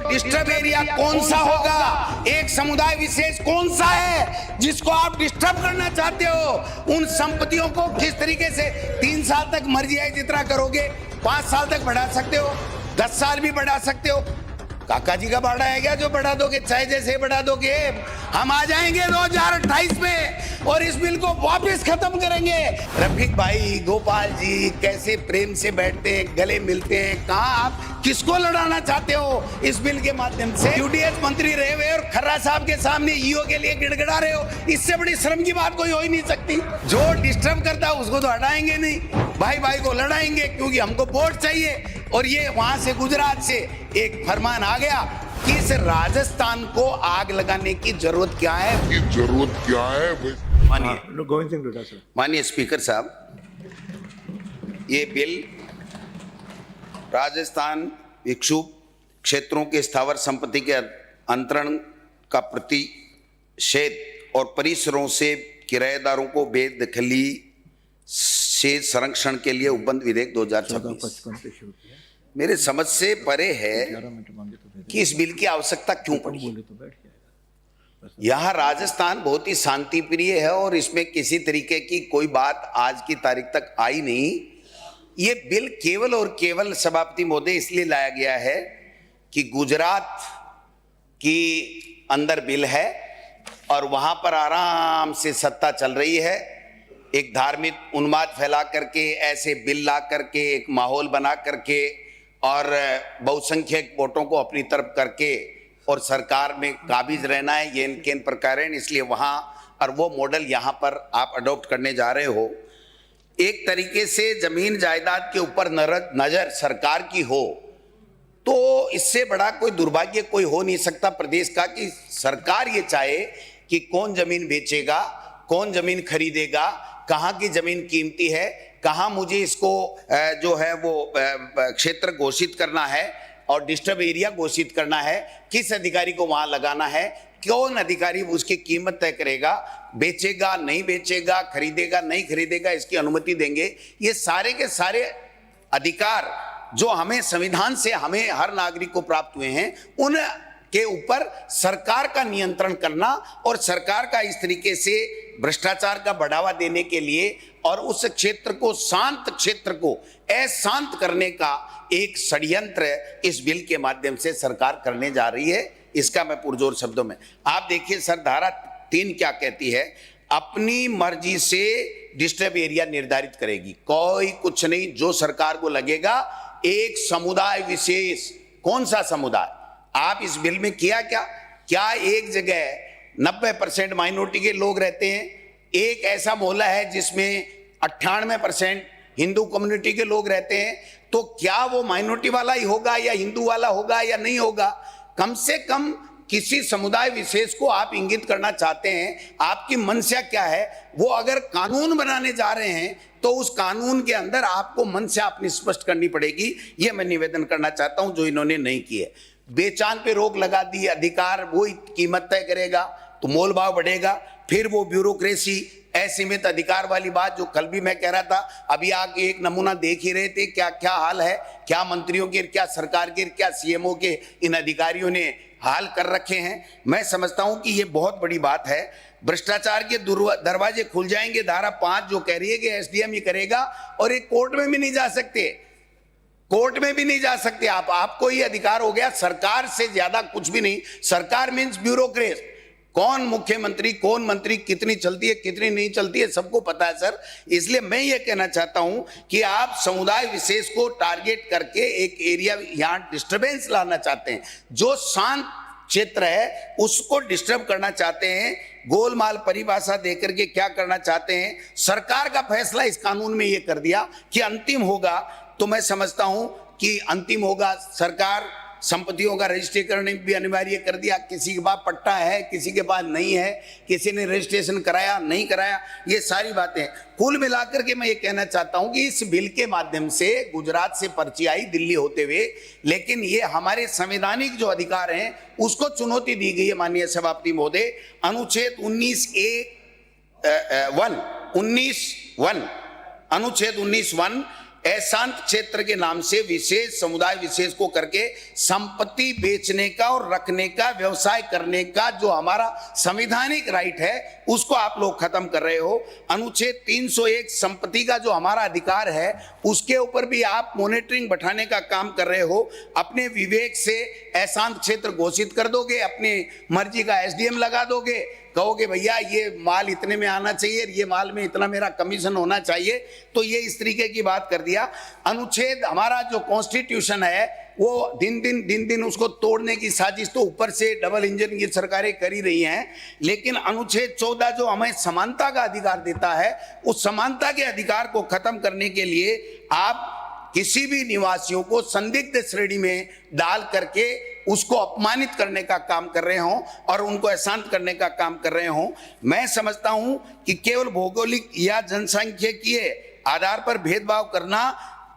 Disturb area कौन सा होगा, एक समुदाय विशेष कौन सा है जिसको आप डिस्टर्ब करना चाहते हो, उन संपत्तियों को किस तरीके से 3 साल तक मर्जी है जितना करोगे, 5 साल तक बढ़ा सकते हो, 10 साल भी बढ़ा सकते हो। काका जी का बाड़ा है क्या जो बढ़ा दोगे, चाहे जैसे बढ़ा दोगे। हम आ जाएंगे 2028 में और इस बिल को वापस खत्म करेंगे। रफीक भाई, गोपाल जी कैसे प्रेम से बैठते हैं, गले मिलते हैं। कहाँ आप किसको लड़ाना चाहते हो इस बिल के माध्यम से? यूडीएच मंत्री रहे हुए और खर्रा साहब के सामने ईओ के लिए गिड़गिड़ा रहे हो, इससे बड़ी शर्म की बात कोई हो ही नहीं सकती। जो डिस्टर्ब करता है उसको तो हटाएंगे नहीं, भाई भाई को लड़ाएंगे, क्योंकि हमको वोट चाहिए। और ये वहां से गुजरात से एक फरमान आ गया कि इस राजस्थान को आग लगाने की जरूरत क्या है। माननीय स्पीकर साहब, ये बिल राजस्थान इच्छुक क्षेत्रों के स्थावर संपत्ति के अंतरण का प्रतिषेध और परिसरों से किराएदारों को बेदखली से संरक्षण के लिए उपबंध विधेयक 2026 मेरे समझ से परे है कि इस बिल की आवश्यकता क्यों पड़ी। यहाँ राजस्थान बहुत ही शांति प्रिय है और इसमें किसी तरीके की कोई बात आज की तारीख तक आई नहीं। ये बिल केवल और केवल सभापति महोदय इसलिए लाया गया है कि गुजरात की अंदर बिल है और वहां पर आराम से सत्ता चल रही है। एक धार्मिक उन्माद फैला करके, ऐसे बिल ला करके, एक माहौल बना करके और बहुसंख्यक वोटों को अपनी तरफ करके और सरकार में काबिज रहना है, ये इनके प्रकार है। इसलिए वहाँ और वो मॉडल यहाँ पर आप अडॉप्ट करने जा रहे हो। एक तरीके से जमीन जायदाद के ऊपर नजर सरकार की हो तो इससे बड़ा कोई दुर्भाग्य कोई हो नहीं सकता प्रदेश का कि सरकार ये चाहे कि कौन जमीन बेचेगा, कौन जमीन खरीदेगा, कहाँ की जमीन कीमती है, कहाँ मुझे इसको जो है वो क्षेत्र घोषित करना है और डिस्टर्ब एरिया घोषित करना है, किस अधिकारी को वहां लगाना है, कौन अधिकारी उसकी कीमत तय करेगा, बेचेगा नहीं बेचेगा, खरीदेगा नहीं खरीदेगा, इसकी अनुमति देंगे। ये सारे के सारे अधिकार जो हमें संविधान से हमें हर नागरिक को प्राप्त हुए हैं, उन के ऊपर सरकार का नियंत्रण करना और सरकार का इस तरीके से भ्रष्टाचार का बढ़ावा देने के लिए और उस क्षेत्र को, शांत क्षेत्र को अशांत करने का एक षड्यंत्र इस बिल के माध्यम से सरकार करने जा रही है। इसका मैं पुरजोर शब्दों में आप देखिए सर, धारा 3 क्या कहती है, अपनी मर्जी से डिस्टर्ब एरिया निर्धारित करेगी, कोई कुछ नहीं, जो सरकार को लगेगा। एक समुदाय विशेष, कौन सा समुदाय? आप इस बिल में किया क्या एक जगह 90% माइनॉरिटी के लोग रहते हैं, एक ऐसा मोहल्ला है जिसमें 98% हिंदू कम्युनिटी के लोग रहते हैं, तो क्या वो माइनॉरिटी वाला ही होगा या हिंदू वाला होगा या नहीं होगा? कम से कम किसी समुदाय विशेष को आप इंगित करना चाहते हैं, आपकी मंशा क्या है? वो अगर कानून बनाने जा रहे हैं तो उस कानून के अंदर आपको मंशा अपनी स्पष्ट करनी पड़ेगी। ये मैं निवेदन करना चाहता हूं जो इन्होंने नहीं की है। बेचान पे रोक लगा दी, अधिकार वही कीमत तय करेगा तो मोल भाव बढ़ेगा, फिर वो ब्यूरोक्रेसी, असीमित अधिकार वाली बात जो कल भी मैं कह रहा था, अभी आके एक नमूना देख ही रहे थे क्या क्या हाल है, क्या मंत्रियों के, क्या सरकार के, क्या सीएमओ के इन अधिकारियों ने हाल कर रखे हैं। मैं समझता हूं कि ये बहुत बड़ी बात है। भ्रष्टाचार के दरवाजे खुल जाएंगे। धारा 5 जो कह रही है कि एसडीएम ही करेगा और एक कोर्ट में भी नहीं जा सकते, कोर्ट में भी नहीं जा सकते आप, आपको ये अधिकार हो गया। सरकार से ज्यादा कुछ भी नहीं। सरकार मीन्स ब्यूरोक्रेट, कौन मुख्यमंत्री, कौन मंत्री, कितनी चलती है कितनी नहीं चलती है सबको पता है सर। इसलिए मैं ये कहना चाहता हूं कि आप समुदाय विशेष को टारगेट करके एक एरिया यहां डिस्टर्बेंस लाना चाहते हैं, जो शांत क्षेत्र है उसको डिस्टर्ब करना चाहते हैं, गोलमाल परिभाषा देकर के क्या करना चाहते हैं। सरकार का फैसला इस कानून में ये कर दिया कि अंतिम होगा, तो मैं समझता हूं कि अंतिम होगा। सरकार संपत्तियों का रजिस्ट्रेशन भी अनिवार्य कर दिया, किसी के पास पट्टा है किसी के पास नहीं है, किसी ने रजिस्ट्रेशन कराया नहीं कराया, ये सारी बातें कुल मिलाकर के मैं ये कहना चाहता हूं कि इस बिल के माध्यम से गुजरात से पर्ची आई दिल्ली होते हुए, लेकिन ये हमारे संवैधानिक जो अधिकार हैं उसको चुनौती दी गई है। माननीय सभापति महोदय, अनुच्छेद 19(1) अनुच्छेद 19(1) एशांत क्षेत्र के नाम से विशेष समुदाय विशेष को करके संपत्ति बेचने का और रखने का, व्यवसाय करने का जो हमारा संवैधानिक राइट है उसको आप लोग खत्म कर रहे हो। अनुच्छेद 301 संपत्ति का जो हमारा अधिकार है उसके ऊपर भी आप मॉनिटरिंग बैठाने का काम कर रहे हो। अपने विवेक से एशांत क्षेत्र घोषित कर दोगे, अपनी मर्जी का एसडीएम लगा दोगे, कहोगे भैया ये माल इतने में आना चाहिए, ये माल में इतना मेरा कमीशन होना चाहिए, तो ये इस तरीके की बात कर दिया। अनुच्छेद हमारा जो कॉन्स्टिट्यूशन है वो दिन दिन उसको तोड़ने की साजिश तो ऊपर से डबल इंजन की सरकारें कर ही रही हैं, लेकिन अनुच्छेद 14 जो हमें समानता का अधिकार देता है उस समानता के अधिकार को खत्म करने के लिए आप किसी भी निवासियों को संदिग्ध श्रेणी में डाल करके उसको अपमानित करने का काम कर रहे हो और उनको अशांत करने का काम कर रहे हो। मैं समझता हूं कि केवल भौगोलिक या जनसांख्यिकीय आधार पर भेदभाव करना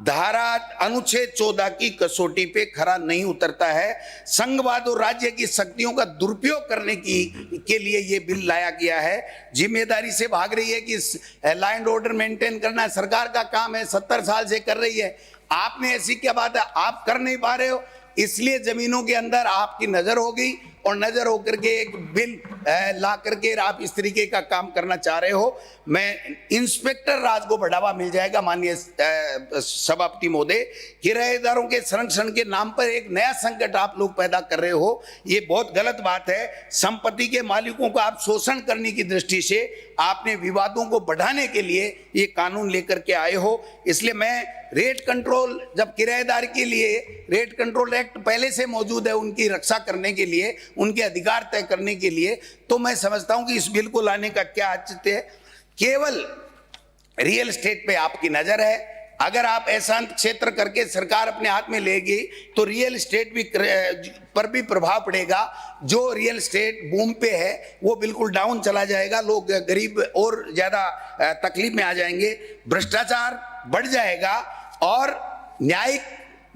धारा अनुच्छेद 14 की कसौटी पे खरा नहीं उतरता है। संघवाद और राज्य की शक्तियों का दुरुपयोग करने के लिए ये बिल लाया गया है। जिम्मेदारी से भाग रही है कि लॉ एंड ऑर्डर मेंटेन करना सरकार का काम है, 70 साल से कर रही है। आपने ऐसी क्या बात है, आप कर नहीं पा रहे हो, इसलिए जमीनों के अंदर आपकी नजर हो गई और नजर होकर के एक बिल ला करके आप इस तरीके का काम करना चाह रहे हो। मैं इंस्पेक्टर राज को बढ़ावा मिल जाएगा माननीय सभापति महोदय। किराएदारों के संरक्षण के नाम पर एक नया संकट आप लोग पैदा कर रहे हो, ये बहुत गलत बात है। संपत्ति के मालिकों को आप शोषण करने की दृष्टि से आपने विवादों को बढ़ाने के लिए ये कानून लेकर के आए हो। इसलिए मैं रेट कंट्रोल, जब किराएदार के लिए रेट कंट्रोल एक्ट पहले से मौजूद है उनकी रक्षा करने के लिए, उनके अधिकार तय करने के लिए, तो मैं समझता हूं कि इस बिल को लाने का क्या औचित्य है। केवल रियल एस्टेट पे आपकी नजर है। अगर आप एशांत क्षेत्र करके सरकार अपने हाथ में लेगी तो रियल एस्टेट भी पर भी प्रभाव पड़ेगा। जो रियल एस्टेट बूम पे है वो बिल्कुल डाउन चला जाएगा, लोग गरीब और ज्यादा तकलीफ में आ जाएंगे, भ्रष्टाचार बढ़ जाएगा और न्यायिक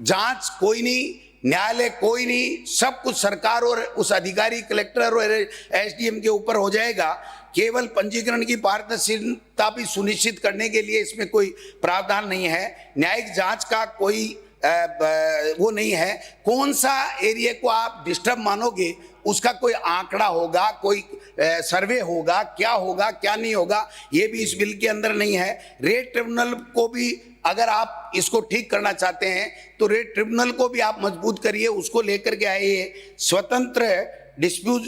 जांच कोई नहीं, न्यायालय कोई नहीं, सब कुछ सरकार और उस अधिकारी कलेक्टर और एसडीएम के ऊपर हो जाएगा। केवल पंजीकरण की पारदर्शिता भी सुनिश्चित करने के लिए इसमें कोई प्रावधान नहीं है। न्यायिक जांच का कोई वो नहीं है। कौन सा एरिया को आप डिस्टर्ब मानोगे उसका कोई आंकड़ा होगा, कोई सर्वे होगा, क्या होगा क्या नहीं होगा, ये भी इस बिल के अंदर नहीं है। रेट ट्रिब्यूनल को भी अगर आप इसको ठीक करना चाहते हैं तो रेट ट्रिब्यूनल को भी आप मजबूत करिए, उसको लेकर के आइए। स्वतंत्र डिस्प्यूट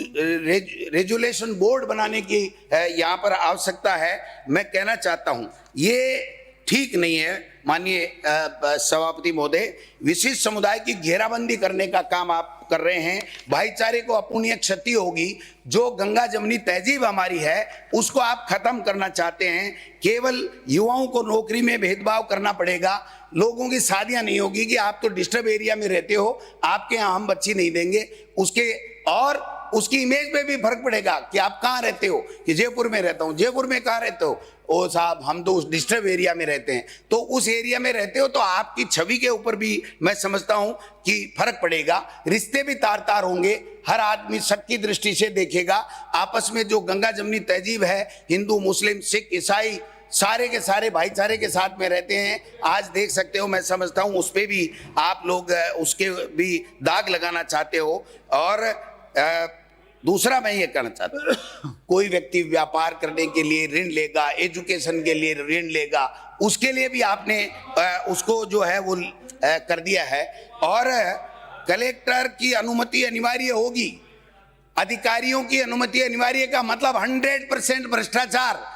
रेजुलेशन बोर्ड बनाने की यहाँ पर आवश्यकता है। मैं कहना चाहता हूँ ये ठीक नहीं है माननीय सभापति महोदय। विशिष्ट समुदाय की घेराबंदी करने का काम आप कर रहे हैं, भाईचारे को अपूर्णीय क्षति होगी। जो गंगा जमनी तहजीब हमारी है उसको आप खत्म करना चाहते हैं। केवल युवाओं को नौकरी में भेदभाव करना पड़ेगा, लोगों की शादियां नहीं होगी कि आप तो डिस्टर्ब एरिया में रहते हो, आपके यहाँ हम बच्ची नहीं देंगे, उसके और उसकी इमेज पे भी फर्क पड़ेगा कि आप कहाँ रहते हो, कि जयपुर में रहता हूँ। जयपुर में कहाँ रहते हो? ओ साहब हम तो उस डिस्टर्ब एरिया में रहते हैं। तो उस एरिया में रहते हो तो आपकी छवि के ऊपर भी मैं समझता हूं कि फर्क पड़ेगा। रिश्ते भी तार तार होंगे, हर आदमी सबकी दृष्टि से देखेगा। आपस में जो गंगा जमनी तहजीब है, हिंदू मुस्लिम सिख ईसाई सारे के सारे भाईचारे के साथ में रहते हैं। आज देख सकते हो, मैं समझता हूं उस पर भी आप लोग उसके भी दाग लगाना चाहते हो। और दूसरा मैं ये कहना चाहता हूँ, कोई व्यक्ति व्यापार करने के लिए ऋण लेगा, एजुकेशन के लिए ऋण लेगा, उसके लिए भी आपने उसको जो है वो कर दिया है। और कलेक्टर की अनुमति अनिवार्य होगी, अधिकारियों की अनुमति अनिवार्य का मतलब 100% भ्रष्टाचार।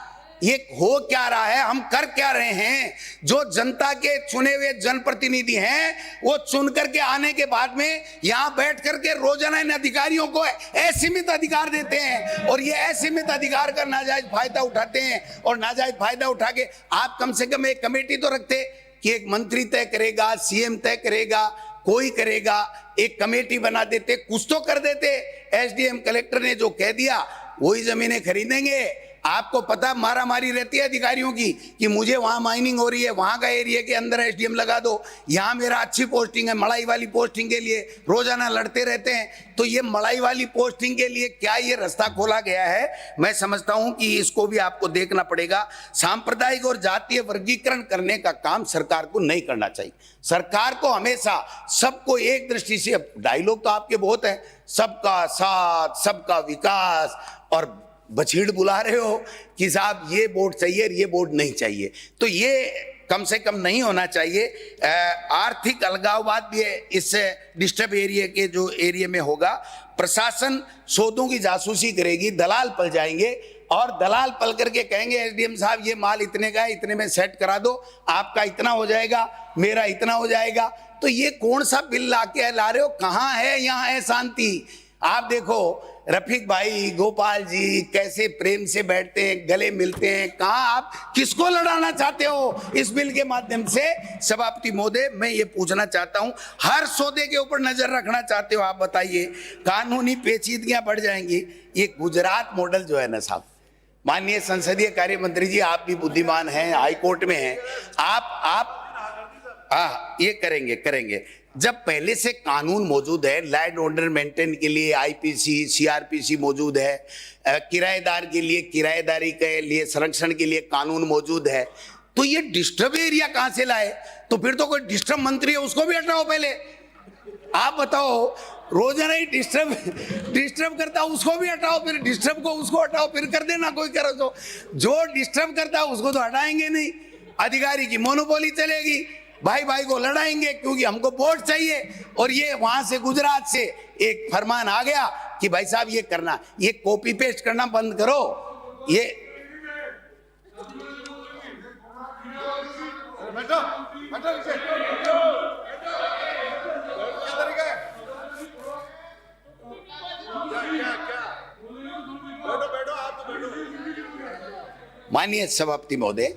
ये हो क्या रहा है, हम कर क्या रहे हैं? जो जनता के चुने हुए जनप्रतिनिधि हैं वो चुन करके आने के बाद में यहाँ बैठ करके रोजाना इन अधिकारियों को असीमित अधिकार देते हैं और ये असीमित अधिकार का नाजायज फायदा उठाते हैं। और नाजायज फायदा उठा के आप कम से कम एक कमेटी तो रखते कि एक मंत्री तय करेगा, सीएम तय करेगा, कोई करेगा, एक कमेटी बना देते, कुछ तो कर देते। एसडीएम कलेक्टर ने जो कह दिया वही जमीनें खरीदेंगे आपको पता मारा मारी रहती है अधिकारियों की कि मुझे वहां माइनिंग हो रही है, वहां का एरिया के अंदर एसडीएम लगा दो, यहां मेरा अच्छी पोस्टिंग है, मड़ाई वाली पोस्टिंग के लिए रोजाना लड़ते रहते हैं। तो ये मड़ाई वाली पोस्टिंग के लिए क्या ये रास्ता खोला गया है? मैं समझता हूं कि इसको भी आपको देखना पड़ेगा। सांप्रदायिक और जातीय वर्गीकरण करने का काम सरकार को नहीं करना चाहिए। सरकार को हमेशा सबको एक दृष्टि से, डायलॉग तो आपके बहुत है, सबका साथ, सबका विकास, और बछीड़ बुला रहे हो कि साहब ये वोट चाहिए, ये वोट नहीं चाहिए। तो ये कम से कम नहीं होना चाहिए। आर्थिक अलगाववाद भी इस डिस्टर्ब एरिया के जो एरिया में होगा। प्रशासन सौदों की जासूसी करेगी, दलाल पल जाएंगे और दलाल पल करके कहेंगे एसडीएम साहब ये माल इतने का है, इतने में सेट करा दो, आपका इतना हो जाएगा, मेरा इतना हो जाएगा। तो ये कौन सा बिल ला रहे हो? कहाँ है यहाँ है शांति? आप देखो रफीक भाई, गोपाल जी कैसे प्रेम से बैठते हैं, गले मिलते हैं। कहाँ आप किसको लड़ाना चाहते हो इस बिल के माध्यम से? सभापति महोदय, मैं ये पूछना चाहता हूं, हर सौदे के ऊपर नजर रखना चाहते हो आप, बताइए। कानूनी पेचीदगियां बढ़ जाएंगी। ये गुजरात मॉडल जो है ना साहब, माननीय संसदीय कार्य मंत्री जी, आप भी बुद्धिमान हैं, हाईकोर्ट में हैं, आप हाँ ये करेंगे। जब पहले से कानून मौजूद है, लैंड ऑर्डर मेंटेन के लिए आईपीसी, सीआरपीसी मौजूद है, किराएदार के लिए किराएदारी के लिए संरक्षण के लिए कानून मौजूद है, तो ये डिस्टर्ब एरिया कहां से लाए? तो फिर तो कोई डिस्टर्ब मंत्री है, उसको भी हटाओ पहले। आप बताओ, रोजाना ही डिस्टर्ब करता है उसको भी हटाओ, फिर डिस्टर्ब को उसको हटाओ, फिर कर देना कोई करो। तो जो डिस्टर्ब करता है उसको तो हटाएंगे नहीं, अधिकारी की मोनोपोली चलेगी, भाई भाई को लड़ाएंगे क्योंकि हमको वोट चाहिए। और ये वहां से गुजरात से एक फरमान आ गया कि भाई साहब ये करना, ये कॉपी पेस्ट करना बंद करो। ये माननीय सभापति महोदय,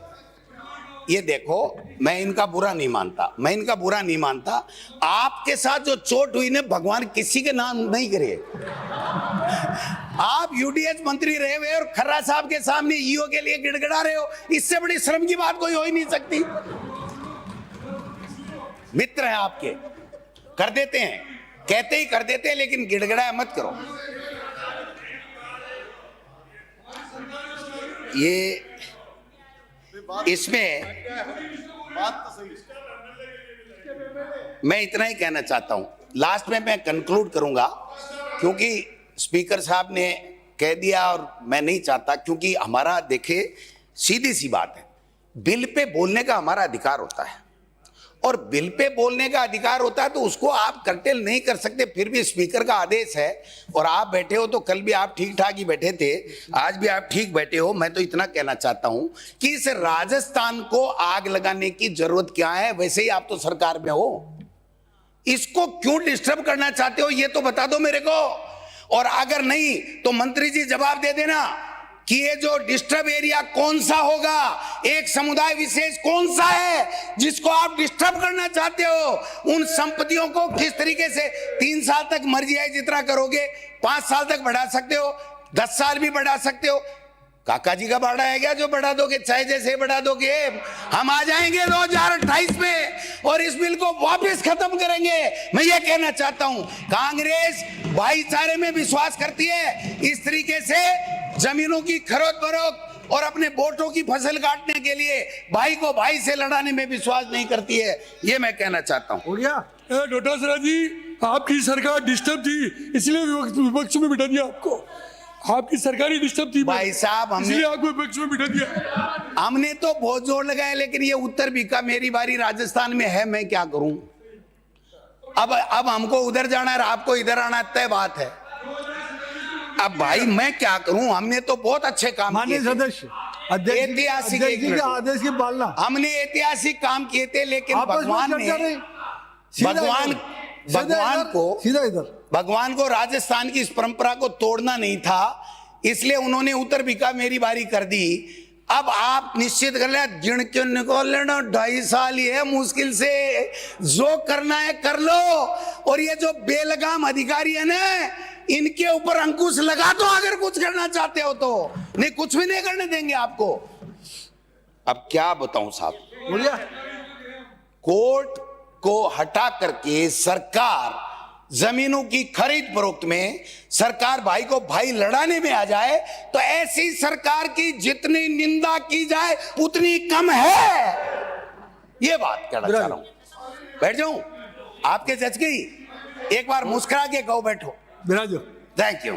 ये देखो, मैं इनका बुरा नहीं मानता, आपके साथ जो चोट हुई ना, भगवान किसी के नाम नहीं करे। आप यूडीएच मंत्री रहे हुए और खर्रा साहब के सामने ईओ के लिए गिड़गिड़ा रहे हो, इससे बड़ी शर्म की बात कोई हो ही नहीं सकती। मित्र हैं आपके, कर देते हैं, कहते ही कर देते हैं, लेकिन गिड़गिड़ाया मत करो। ये इसमें मैं इतना ही कहना चाहता हूं, लास्ट में मैं कंक्लूड करूंगा, क्योंकि स्पीकर साहब ने कह दिया और मैं नहीं चाहता, क्योंकि हमारा देखे सीधी सी बात है, बिल पे बोलने का हमारा अधिकार होता है, और बिल पे बोलने का अधिकार होता है तो उसको आप कर्टेल नहीं कर सकते। फिर भी स्पीकर का आदेश है, और आप बैठे हो तो कल भी आप ठीक ठाक ही बैठे थे, आज भी आप ठीक बैठे हो। मैं तो इतना कहना चाहता हूं कि इस राजस्थान को आग लगाने की जरूरत क्या है? वैसे ही आप तो सरकार में हो, इसको क्यों डिस्टर्ब करना चाहते हो ये तो बता दो मेरे को। और अगर नहीं तो मंत्री जी जवाब दे देना कि ये जो डिस्टर्ब एरिया कौन सा होगा, एक समुदाय विशेष कौन सा है जिसको आप डिस्टर्ब करना चाहते हो। उन संपत्तियों को किस तरीके से 3 साल तक मर्जी है जितना करोगे, 5 साल तक बढ़ा सकते हो, 10 साल भी बढ़ा सकते हो। काका जी का बाड़ा है क्या जो बढ़ा दोगे? चाहे जैसे बढ़ा दोगे, हम आ जाएंगे 2028 में और इस बिल को वापस खत्म करेंगे। मैं ये कहना चाहता हूं, कांग्रेस भाईचारे में विश्वास करती है, इस तरीके से जमीनों की खरीद फरोख्त और अपने वोटों की फसल काटने के लिए भाई को भाई से लड़ाने में विश्वास नहीं करती है। ये मैं कहना चाहता हूँ। डोटासरा जी, आपकी सरकार डिस्टर्ब थी, इसलिए विपक्ष में बिठा दिया आपको। आपकी सरकारी डिस्टर्ब थी भाई साहब, हमने आपको विपक्ष में बिठा दिया। हमने तो बहुत जोर लगाया, लेकिन ये उत्तर बीका मेरी बारी राजस्थान में है, मैं क्या करूं। अब हमको उधर जाना है, आपको इधर आना, तय बात है। अब भाई मैं क्या करूं, हमने तो बहुत अच्छे काम किए, सदस्य ऐतिहासिक आदेश की पालना, हमने ऐतिहासिक काम किए थे, लेकिन भगवान को राजस्थान की इस परंपरा को तोड़ना नहीं था, इसलिए उन्होंने उत्तर बीका मेरी बारी कर दी। अब आप निश्चित कर ले, जिण क्यों निकाल लेना, 2.5 साल ही है मुश्किल से, जो करना है कर लो। और ये जो बेलगाम अधिकारी है ना, इनके ऊपर अंकुश लगा दो अगर कुछ करना चाहते हो तो, नहीं कुछ भी नहीं करने देंगे आपको। अब क्या बताऊं साहब, बोलिए। कोर्ट को हटा करके सरकार जमीनों की खरीद फरोख्त में सरकार भाई को भाई लड़ाने में आ जाए तो ऐसी सरकार की जितनी निंदा की जाए उतनी कम है। ये बात कहना चाह रहा हूं। बैठ जाऊं, आपके जज गई, एक बार मुस्कुरा के कहो बैठो। बिराजो। Thank you.